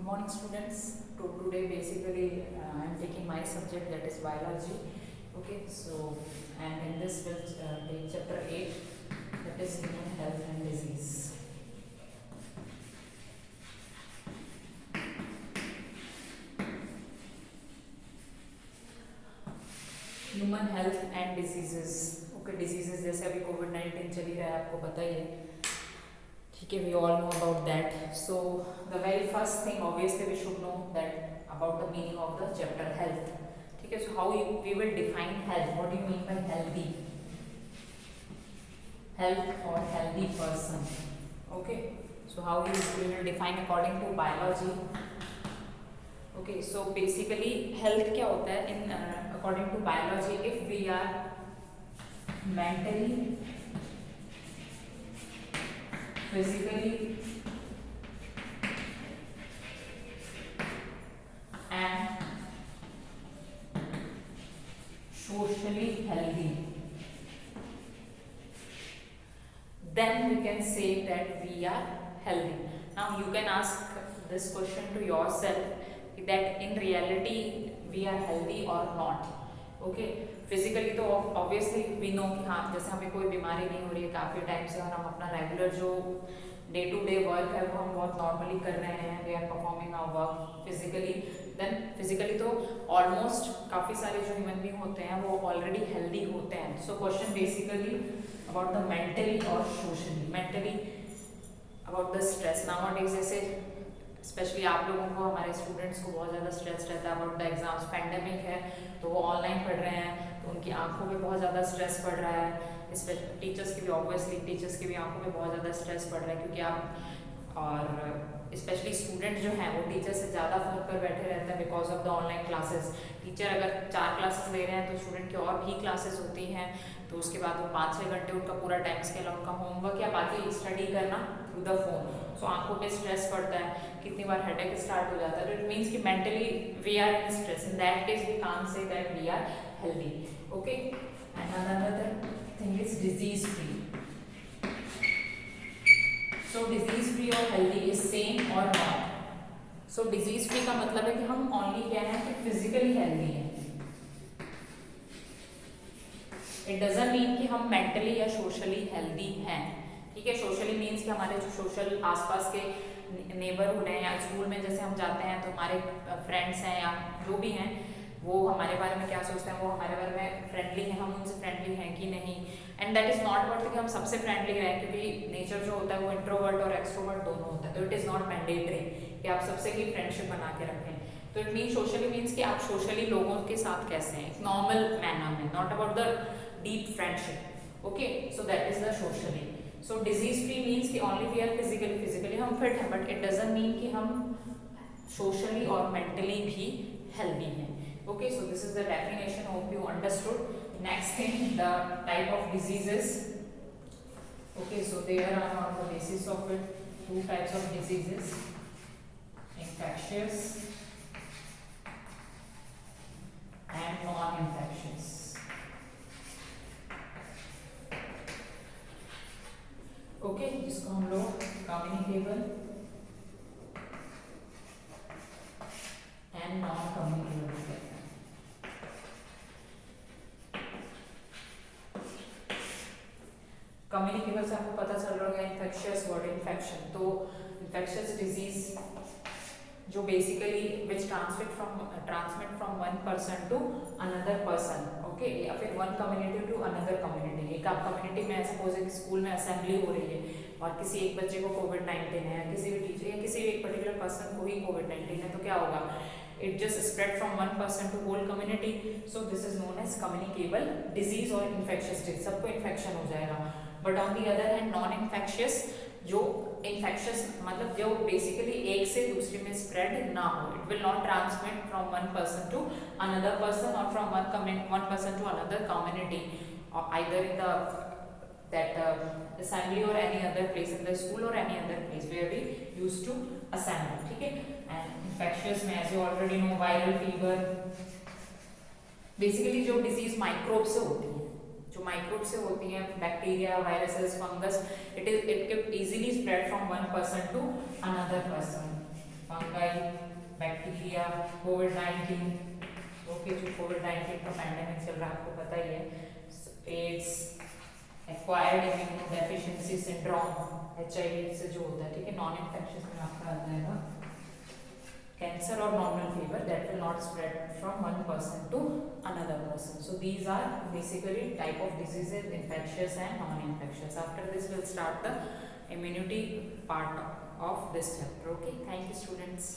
Good morning, students. Today basically I am taking my subject, that is biology. Okay, so and in this will take chapter 8, that is human health and disease. Human health and diseases. Okay, diseases जैसे अभी कोविड-19 चल ही रहा है, आपको पता ही है. ठीक है, we all know about that. So the very first thing, obviously we should know that about the meaning of the chapter health. ठीक है, so how we will define health. What do you mean by healthy? Health or healthy person. Okay, so how we will define according to biology. Okay, so basically health क्या होता है in according to biology? If we are mentally, physically and socially healthy, then we can say that we are healthy. Now you can ask this question to yourself, that in reality we are healthy or not. Okay, physically तो obviously we know कि हाँ, जैसे हमें कोई बीमारी नहीं हो रही है काफ़ी टाइम से, और हम अपना रेगुलर जो डे टू डे वर्क है वो हम बहुत नॉर्मली कर रहे हैं, we are performing our work physically. Then physically तो ऑलमोस्ट काफ़ी सारे जो ह्यूमन बीइंग होते हैं वो ऑलरेडी हेल्दी होते हैं. So question basically about the mentally और socially. Mentally about the stress. Nowadays जैसे स्पेशली आप लोगों को, हमारे स्टूडेंट्स को बहुत ज़्यादा स्ट्रेस रहता है अबाउट द एग्जाम्स. पैंडेमिक है तो वो ऑनलाइन पढ़ रहे हैं, तो उनकी आंखों पे बहुत ज़्यादा स्ट्रेस पड़ रहा है. टीचर्स की भी, ऑब्वियसली टीचर्स की भी आंखों पे बहुत ज़्यादा स्ट्रेस पड़ रहा है, क्योंकि आप और स्पेशली स्टूडेंट जो हैं वो टीचर से ज़्यादा फ़ोन पर बैठे रहते हैं because of the online classes. Teacher अगर 4 क्लासेस ले रहे हैं तो स्टूडेंट की और भी क्लासेस होती हैं, तो उसके बाद वो 5-6 घंटे उनका पूरा टाइम स्केल, उनका होमवर्क या बाकी स्टडी करना थ्रू द फोन. सो आंखों पे स्ट्रेस पड़ता है, कितनी बार हेडेक स्टार्ट हो जाता है. तो इट मीन्स कि mentally we are in stress. In that case we can't say that we are healthy. Okay, and another thing is disease free. So disease free और हेल्दी इज सेम और not. So disease free का मतलब है कि हम only क्या है कि फिजिकली हेल्दी हैं. इट डजंट मीन कि हम मेंटली या सोशली हेल्दी हैं. ठीक है, सोशली मीन्स कि हमारे जो सोशल आसपास के नेबरहुड हैं, या स्कूल में जैसे हम जाते हैं तो हमारे फ्रेंड्स हैं या जो भी हैं वो हमारे बारे में क्या सोचते हैं, वो हमारे बारे में फ्रेंडली हैं, हम उनसे फ्रेंडली हैं कि नहीं. And that is not about कि हम सबसे फ्रेंडली रहें, क्योंकि नेचर जो होता है वो इंट्रोवर्ट और एक्सट्रोवर्ट दोनों होता है. तो इट इज़ नॉट मैंडेटरी कि आप सबसे ही फ्रेंडशिप बना के रखें. तो इट मीन सोशली मीन्स कि आप सोशली लोगों के साथ कैसे हैं, एक नॉर्मल मैनर में, not about the deep friendship. Okay, so that is the socially. So disease free means कि ओनली वी आर फिजिकली हम फिट हैं, बट इट डजंट मीन कि हम सोशली और मेंटली भी हेल्दी हैं. Okay, so this is the definition. Hope you understood. Next thing, the type of diseases. Okay, so there are on the basis of it 2 types of diseases, infectious and non-infectious. Okay, जिसको हम लोग communicable and non communicable कहते हैं. Communicable से आपको पता चल रहा होगा इन्फेक्शियस वर्ड, इन्फेक्शन. तो इन्फेक्शियस डिजीज जो basically which transmit from one person to another person. Okay, या फिर one community to another community. एक आप कम्युनिटी में सपोज एक स्कूल में असेंबली हो रही है और किसी एक बच्चे को कोविड-19 है, किसी भी टीचर या किसी भी एक पर्टिकुलर पर्सन को ही कोविड-19 है, तो क्या होगा, it just spread from one person to whole community. So this is known as communicable disease और इन्फेक्शियस डिजीज. सबको इन्फेक्शन हो जाएगा. But on the other hand non infectious, जो इन्फेक्शियस मतलब जो बेसिकली एक से दूसरे में स्प्रेड ना हो. It will not transmit from one person to another person or from one person to another community, or either in that assembly or any other place, in the school or any other place where we used to assemble. ठीक है, and infectious में as you already know, viral fever. Basically जो disease microbe से होती है, जो microbe से होती हैं, bacteria, viruses, fungus, it can easily spread from one person to another person. Fungi, bacteria, कोविड-19। ओके, जो कोविड-19 का पैंडेमिक चल रहा है आपको पता ही है, AIDS, acquired immunodeficiency syndrome, HIV से जो होता है, ठीक है, नॉन इन्फेक्शियस में आपका आ जाएगा कैंसर और normal fever that will not spread from one person to another person. So these are basically type of diseases, infectious and non-infectious. After this we'll start the immunity part of this chapter. Okay, thank you students.